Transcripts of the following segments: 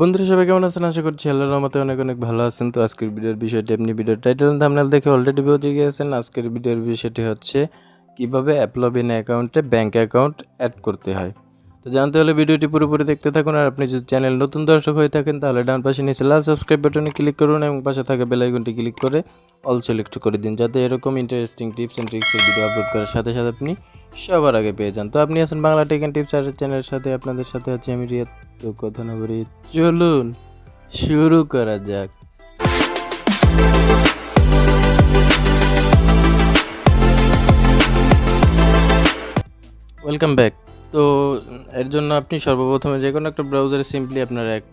বন্ধুরা সবাই কেমন আছেন? আশা করছি আল্লাহর রহমতে অনেক অনেক ভালো আছেন। তো আজকের ভিডিওর বিষয়টি আপনি ভিডিওর টাইটেল থাম্বনেল দেখে অলরেডি বুঝে গিয়েছেন। আজকের ভিডিওর বিষয়টি হচ্ছে কিভাবে অ্যাপলবিন অ্যাকাউন্টে ব্যাংক অ্যাকাউন্ট অ্যাড করতে হয়। তো জানতে হলে ভিডিওটি পুরোপুরি দেখতে থাকুন। আর আপনি যদি চ্যানেল নতুন দর্শক হয়ে থাকেন তাহলে ডান পাশে নিচে লাল সাবস্ক্রাইব বাটনে ক্লিক করুন এবং পাশে থাকা বেল আইকনটি ক্লিক করে অল সিলেক্ট করে দিন, যাতে এরকম ইন্টারেস্টিং টিপস অ্যান্ড ট্রিক্সের ভিডিও আপলোড করার সাথে সাথে আপনি সবার আগে পেয়ে যান। তো আপনি আছেন বাংলা টেক অ্যান্ড টিপস আর চ্যানেলের সাথে, আপনাদের সাথে আছি আমি রিয়াদ। তো কথা না বলি চলুন শুরু করা যাক। Welcome back. তো এর জন্য আপনি সর্বপ্রথমে যে কোনো একটা ব্রাউজারে সিম্পলি আপনার এক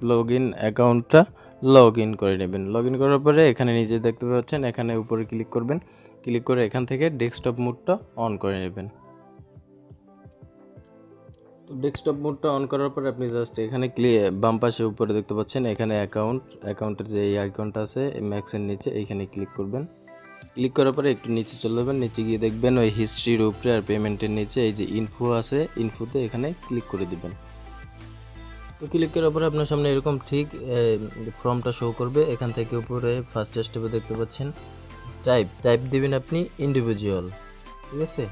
অ্যাকাউন্টটা লগ ইন করে নেবেন। লগ ইন করার পরে এখানে নিজে দেখতে পাচ্ছেন, এখানে উপরে ক্লিক করবেন। ক্লিক করে এখান থেকে ডেস্কটপ মোডটা অন করে নেবেন। তো ডেস্কটপ মোডটা অন করার পর আপনি জাস্ট এখানে বাম পাশে উপরে দেখতে পাচ্ছেন, এখানে অ্যাকাউন্টের যে এই আইকনটা আছে ম্যাক্সের নিচে, এইখানে ক্লিক করবেন। ক্লিক করার পরে একটু নিচে চলে যাবেন। নিচে গিয়ে দেখবেন ওই হিস্ট্রির উপরে আর পেমেন্টের নিচে এই যে ইনফো আছে, ইনফোতে এখানে ক্লিক করে দিবেন। তো ক্লিক করার পরে আপনার সামনে এরকম ঠিক ফর্মটা শো করবে। এখান থেকে উপরে ফার্স্ট স্টেপে দেখতে পাচ্ছেন টাইপ দিবেন আপনি ইন্ডিভিজুয়াল, ঠিক আছে।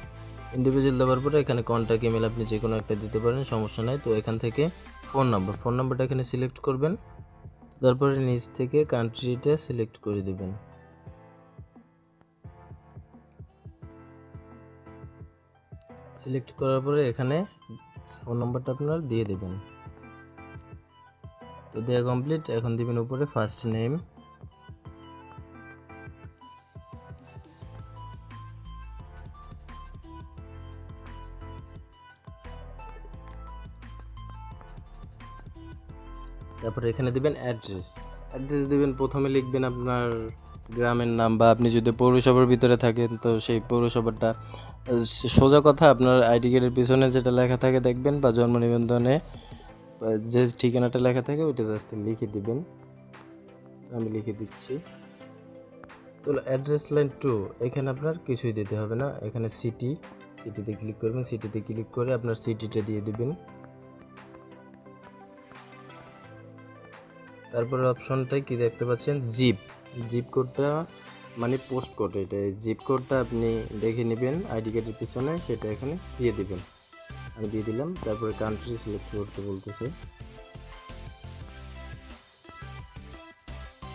ইন্ডিভিজুয়াল দেওয়ার পরে এখানে কন্ট্যাক্ট ইমেল আপনি যে কোনো একটা দিতে পারেন, সমস্যা নাই। তো এখান থেকে ফোন নাম্বারটা এখানে সিলেক্ট করবেন। তারপরে নিচ থেকে কান্ট্রিটা সিলেক্ট করে দিবেন। সিলেক্ট করার পরে এখানে ফোন নাম্বারটা আপনার দিয়ে দেবেন। তো দেওয়া কমপ্লিট। এখন দিবেন উপরে ফার্স্ট নেম, তারপরে এখানে দিবেন অ্যাড্রেস দিবেন। প্রথমে লিখবেন আপনার গ্রামের নাম, বা আপনি যদি পৌরসভার ভিতরে থাকেন তো সেই পৌরসভাটা। সোজা কথা, আপনার আইডি কার্ডের পিছনে যেটা লেখা থাকে দেখবেন, বা জন্ম নিবন্ধনে যে ঠিকানাটা লেখা থাকে ওইটা জাস্ট লিখে দিবেন। আমি লিখে দিচ্ছি। তো অ্যাড্রেস লাইন 2, এখানে আপনার কিছুই দিতে হবে না। এখানে সিটিতে ক্লিক করবেন। সিটিতে ক্লিক করে আপনার সিটিটা দিয়ে দিবেন। তারপরে অপশনটাই কি দেখতে পাচ্ছেন, জিপ কোডটা মানে পোস্ট কোড। এটা জিপ কোডটা আপনি দেখে নেবেন আইডি কার্ডের পিছনে, সেটা এখানে দিয়ে দিবেন। আমি দিয়ে দিলাম। তারপরে কান্ট্রি সিলেক্ট করতে বলতেছে,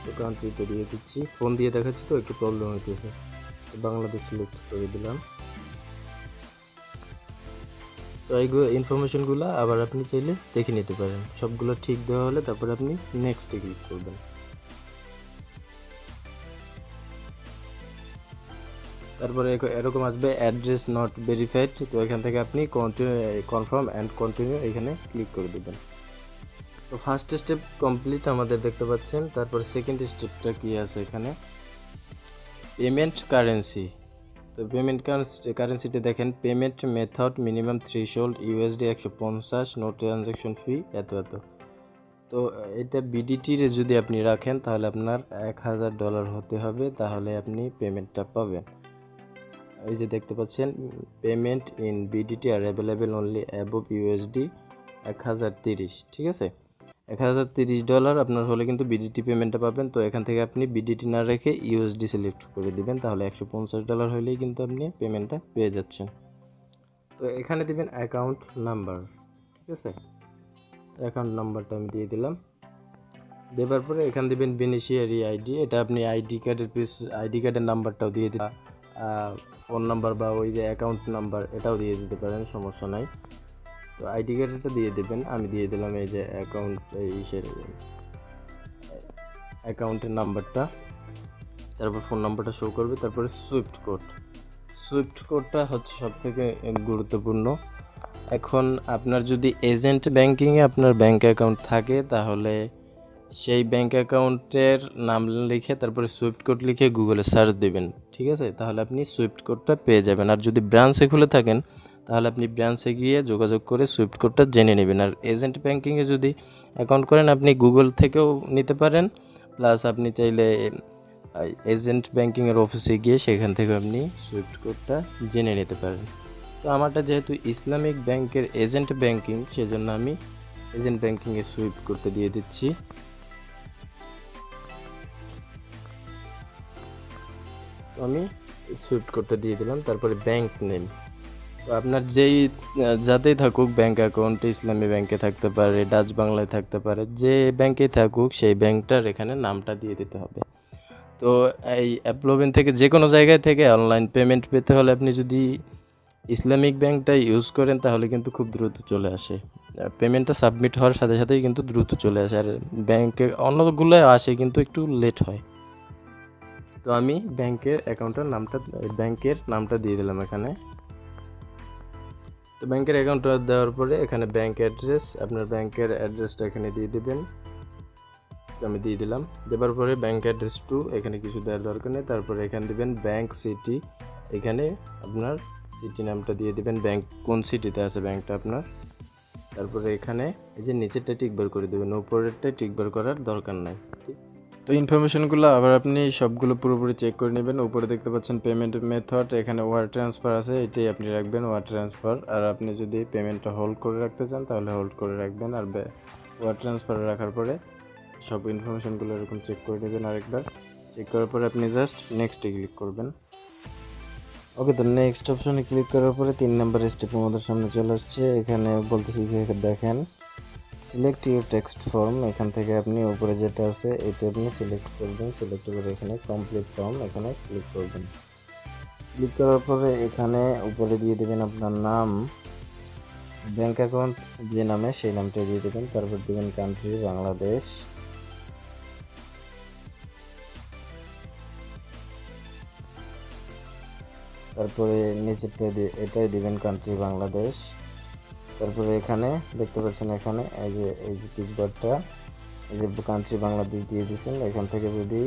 তো কান্ট্রিটা দিয়ে দিচ্ছি। ফোন দিয়ে দেখাচ্ছি তো একটু প্রবলেম হইতেছে, বাংলাদেশ সিলেক্ট করে দিলাম। তো এই ইনফরমেশনগুলো আবার আপনি চাইলে দেখে নিতে পারেন। সবগুলো ঠিক দেওয়া হলে তারপরে আপনি নেক্সটে ক্লিক করবেন। তারপরে এরকম আসবে অ্যাড্রেস নট ভেরিফাইড। তো এখান থেকে আপনি কনফার্ম অ্যান্ড কন্টিনিউ এখানে ক্লিক করে দেবেন। তো ফার্স্ট স্টেপ কমপ্লিট আমাদের দেখতে পাচ্ছেন। তারপর সেকেন্ড স্টেপটা কি আছে এখানে, পেমেন্ট কারেন্সি। তো পেমেন্ট কারেন্সিতে দেখেন payment method minimum threshold USD 150, no transaction fee এত। তো এটা বিডিটির যদি আপনি রাখেন তাহলে আপনার $1000 হতে হবে, তাহলে আপনি পেমেন্টটা পাবেন। এই যে দেখতে পাচ্ছেন payment in BDT are available only above USD 1030, ঠিক আছে। $1030 আপনার হলে কিন্তু বিডিটি পেমেন্টটা পাবেন। তো এখান থেকে আপনি বিডিটি না রেখে ইউএসডি সিলেক্ট করে দিবেন, তাহলে $150 হলেই কিন্তু আপনি পেমেন্টটা পেয়ে যাচ্ছেন। তো এখানে দিবেন অ্যাকাউন্ট নাম্বার, ঠিক আছে। অ্যাকাউন্ট নাম্বারটা আমি দিয়ে দিলাম। দেওয়ার পরে এখানে দিবেন বেনিফিশিয়ারি আইডি। এটা আপনি আইডি কার্ডের নাম্বারটাও দিয়ে দিবেন, ফোন নাম্বার বা ওই যে অ্যাকাউন্ট নাম্বার এটাও দিয়ে দিতে পারেন, সমস্যা নাই। তো আইডি কার্ডটা দিয়ে দেবেন। আমি দিয়ে দিলাম এই যে অ্যাকাউন্টের নাম্বারটা। তারপর ফোন নাম্বারটা শো করবে। তারপরে সুইফট কোডটা হচ্ছে সবথেকে গুরুত্বপূর্ণ। এখন আপনার যদি এজেন্ট ব্যাংকিংয়ে আপনার ব্যাংক অ্যাকাউন্ট থাকে তাহলে সেই ব্যাংক অ্যাকাউন্টের নাম লিখে তারপরে সুইফট কোড লিখে গুগলে সার্চ দেবেন, ঠিক আছে। তাহলে আপনি সুইফট কোডটা পেয়ে যাবেন। আর যদি ব্রাঞ্চে খুলে থাকেন তাহলে আপনি ব্রাঞ্চে গিয়ে যোগাযোগ করে সুইফট কোডটা জেনে নেবেন। আর এজেন্ট ব্যাংকিংয়ে যদি অ্যাকাউন্ট করেন আপনি গুগল থেকেও নিতে পারেন, প্লাস আপনি চাইলে এজেন্ট ব্যাংকিংয়ের অফিসে গিয়ে সেখান থেকে আপনি সুইফট কোডটা জেনে নিতে পারেন। তো আমারটা যেহেতু ইসলামিক ব্যাংকের এজেন্ট ব্যাংকিং, সেজন্য আমি এজেন্ট ব্যাংকিংয়ে সুইপ করতে দিয়ে দিচ্ছি। তো আমি সুইফট কোডটা দিয়ে দিলাম। তারপরে ব্যাংক নেম, তো আপনার যেই যাতেই থাকুক ব্যাংক অ্যাকাউন্ট, ইসলামী ব্যাংকে থাকতে পারে, ডাচ বাংলায় থাকতে পারে, যে ব্যাংকেই থাকুক সেই ব্যাংকটার এখানে নামটা দিয়ে দিতে হবে। তো এই অ্যাপলোভিন থেকে যে কোনো জায়গায় থেকে অনলাইন পেমেন্ট পেতে হলে আপনি যদি ইসলামিক ব্যাংকটা ইউজ করেন তাহলে কিন্তু খুব দ্রুত চলে আসে, পেমেন্টটা সাবমিট হওয়ার সাথে সাথেই কিন্তু দ্রুত চলে আসে। আর ব্যাংকে অন্যগুলো আসে কিন্তু একটু লেট হয়। তো আমি ব্যাংকের নামটা দিয়ে দিলাম এখানে। তো ব্যাংকের অ্যাকাউন্টটা দেওয়ার পরে এখানে ব্যাংক অ্যাড্রেস, আপনার ব্যাংকের অ্যাড্রেসটা এখানে দিয়ে দেবেন। তো আমি দিয়ে দিলাম। দেওয়ার পরে ব্যাংক অ্যাড্রেস টু, এখানে কিছু দেওয়ার দরকার নেই। তারপরে এখানে দেবেন ব্যাংক সিটি, এখানে আপনার সিটি নামটা দিয়ে দেবেন, ব্যাংক কোন সিটিতে আছে ব্যাংকটা আপনার। তারপরে এখানে এই যে নিচেরটা টিকবার করে দেবেন, উপরেরটা টিকবার করার দরকার নাই। তো ইনফরমেশনগুলো আবার আপনি সবগুলো পুরোপুরি চেক করে নেবেন। উপরে দেখতে পাচ্ছেন পেমেন্ট মেথড, এখানে ওয়ার ট্রান্সফার আছে, এটাই আপনি রাখবেন ওয়ার ট্রান্সফার। আর আপনি যদি পেমেন্টটা হোল্ড করে রাখতে চান তাহলে হোল্ড করে রাখবেন। আর ওয়ার ট্রান্সফার রাখার পরে সব ইনফরমেশনগুলো এরকম চেক করে নেবেন। আরেকবার চেক করার পরে আপনি জাস্ট নেক্সটে ক্লিক করবেন। ওকে, তো নেক্সট অপশনে ক্লিক করার পরে 3 নাম্বার স্টেপ আমাদের সামনে চলে আসছে। এখানে বলতেছি দেখেন সিলেক্ট ইউর টেক্সট ফর্ম, এখান থেকে আপনি উপরে যেটা আছে এটা আপনি সিলেক্ট করবেন। সিলেক্ট করে এখানে কমপ্লিট ফর্ম এখানে ক্লিক করবেন। ক্লিক করার পরে এখানে উপরে দিয়ে দেবেন আপনার নাম, ব্যাংক অ্যাকাউন্ট যে নামে সেই নামটা দিয়ে দেবেন। তারপর দেবেন কান্ট্রি বাংলাদেশ, তারপরে নিচেরটা এটাই দিবেন কান্ট্রি বাংলাদেশ। তারপরে এখানে দেখতে পাচ্ছেন এখানে এই যে টিকবারটা, এই যে কান্ট্রি বাংলাদেশ দিয়ে দিয়েছেন, এখান থেকে যদি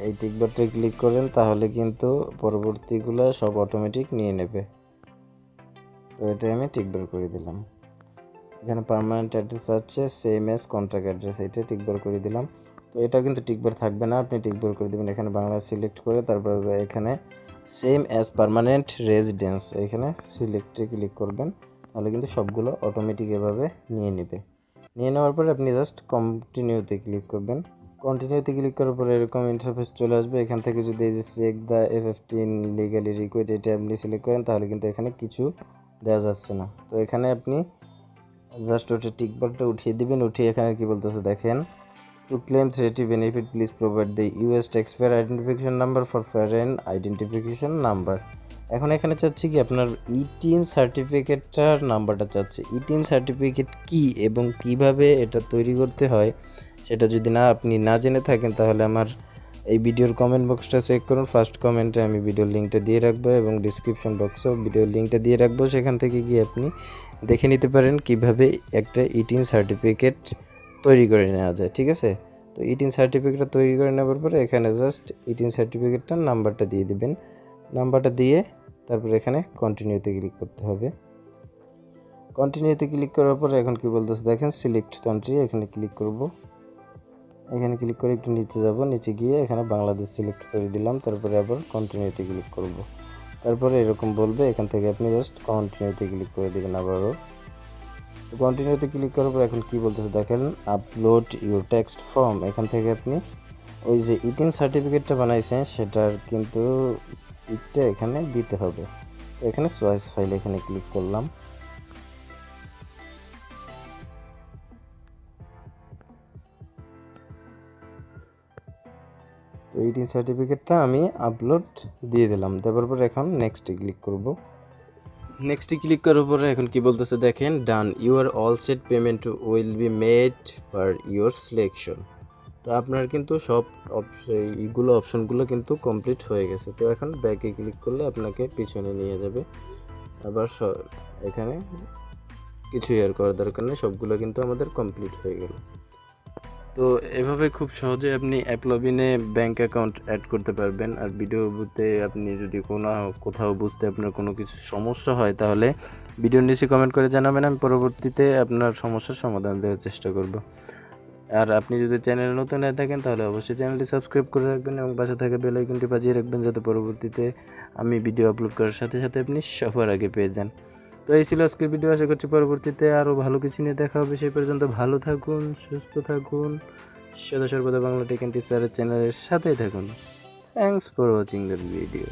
এই টিকবারটা ক্লিক করেন তাহলে কিন্তু পরবর্তীগুলো সব অটোমেটিক নিয়ে নেবে। তো এটা আমি টিকবার করে দিলাম। এখানে পার্মানেন্ট অ্যাড্রেস আছে সেম এস কন্ট্রাক্ট অ্যাড্রেস, এটা টিকবার করে দিলাম। তো এটা কিন্তু টিকবার থাকবে না, আপনি টিকবার করে দেবেন এখানে বাংলা সিলেক্ট করে। তারপর এখানে সেম অ্যাজ পার্মানেন্ট রেসিডেন্স এখানে সিলেক্টে ক্লিক করবেন, তাহলে কিন্তু সবগুলো অটোমেটিক এভাবে নিয়ে নেবে। নিয়ে নেওয়ার পরে আপনি জাস্ট কন্টিনিউতে ক্লিক করবেন। কন্টিনিউতে ক্লিক করার পরে এরকম ইন্টারফেস চলে আসবে। এখান থেকে যদি এই যে check the F15 legally required এটা আপনি সিলেক্ট করেন তাহলে কিন্তু এখানে কিছু দেওয়া যাচ্ছে না। তো এখানে আপনি জাস্ট ওটা টিকবারটা উঠিয়ে দিবেন। উঠিয়ে এখানে কি বলতেছে দেখেন, to claim treaty benefit please provide the US taxpayer identification number for foreign identification number. এখন এখানে চাচ্ছি কি আপনার ইটিন সার্টিফিকেটটার নাম্বারটা চাচ্ছে। ইটিন সার্টিফিকেট কি এবং কিভাবে এটা তৈরি করতে হয় সেটা যদি আপনি না জেনে থাকেন তাহলে আমার এই ভিডিওর কমেন্ট বক্সটা চেক করুন। ফার্স্ট কমেন্টে আমি ভিডিওর লিঙ্কটা দিয়ে রাখবো এবং ডিসক্রিপশন বক্সেও ভিডিওর লিঙ্কটা দিয়ে রাখবো, সেখান থেকে গিয়ে আপনি দেখে নিতে পারেন কিভাবে একটা ইটিন সার্টিফিকেট তৈরি করে নেওয়া যায়। ঠিক আছে, তো ইটিন সার্টিফিকেটটা তৈরি করে নেওয়ার পরে এখানে জাস্ট ইটিন সার্টিফিকেটটার নাম্বারটা দিয়ে দিবেন। নাম্বারটা দিয়ে তারপর এখানে কন্টিনিউতে ক্লিক করতে হবে। কন্টিনিউতে ক্লিক করার পরে এখন কি বলতেছে দেখেন সিলেক্ট কান্ট্রি, এখানে ক্লিক করব। এখানে ক্লিক করে একটু নিচে যাব, নিচে গিয়ে এখানে বাংলাদেশ সিলেক্ট করে দিলাম। তারপরে আবার কন্টিনিউতে ক্লিক করব। তারপরে এরকম বলবে, এখান থেকে আপনি জাস্ট কন্টিনিউতে ক্লিক করে দেবেন আবারও। তো কন্টিনিউতে ক্লিক করার পর এখন কি বলতেছে দেখেন আপলোড ইউর টেক্সট ফর্ম, এখান থেকে আপনি ওই যে ইটিন সার্টিফিকেটটা বানাইছেন সেটার কিন্তু পিকটা এখানে দিতে হবে। তো এখানে চয়েস ফাইল এখানে ক্লিক করলাম। তো ইটিন সার্টিফিকেটটা আমি আপলোড দিয়ে দিলাম। দেওয়ার পর এখন নেক্সটে ক্লিক করব। নেক্সটে ক্লিক করার পরে এখন কি বলতেছে দেখেন ডান your all set payment will be made per your selection. তো আপনার কিন্তু সব এইগুলো অপশনগুলো কিন্তু কমপ্লিট হয়ে গেছে। তো এখন ব্যাকে ক্লিক করলে আপনাকে পিছনে নিয়ে যাবে। আবার এখানে কিছু আর করার দরকার নেই, সবগুলো কিন্তু আমাদের কমপ্লিট হয়ে গেল। তো এভাবে খুব সহজে আপনি অ্যাপলভিনে ব্যাংক অ্যাকাউন্ট অ্যাড করতে পারবেন। আর ভিডিওতে আপনি যদি কোথাও বুঝতে আপনার কোনো কিছু সমস্যা হয় তাহলে ভিডিওর নিচে কমেন্ট করে জানাবেন, আমি পরবর্তীতে আপনার সমস্যার সমাধান দেওয়ার চেষ্টা করব। আর আপনি যদি চ্যানেলে নতুন হয়ে থাকেন তাহলে অবশ্যই চ্যানেলটি সাবস্ক্রাইব করে রাখবেন এবং পাশে থাকা বেল আইকনটি বাজিয়ে রাখবেন যাতে পরবর্তীতে আমি ভিডিও আপলোড করার সাথে সাথে আপনি সবার আগে পেয়ে যান। তো এই ছিল আজকের ভিডিও। আশা করছি পরবর্তীতে আরও ভালো কিছু নিয়ে দেখা হবে। সেই পর্যন্ত ভালো থাকুন, সুস্থ থাকুন, সদা সর্বদা বাংলা টেক অ্যান্ড টিপস চ্যানেলের সাথেই থাকুন। Thanks for watching the video.